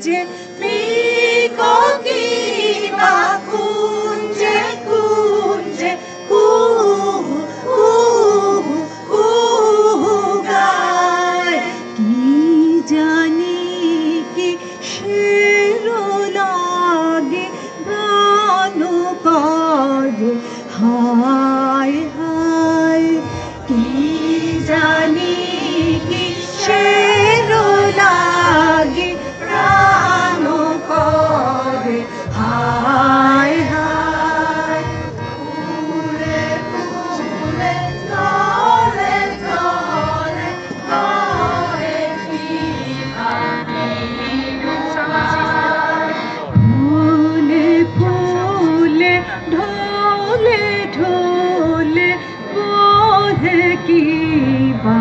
কুঞ্জে পিককিবা কুঞ্জে কুঞ্জে কুহু কুহু কুহু গায় কি জানি কি শেরো লাগে প্রাণ করে হায় হায় কি জানি কি শেরো লাগে প্রাণ করে হায় হায় ফুলে ফুলে তলে তলে তলে ফুলে ফুলে ঢলে ঢলে বহে কি বা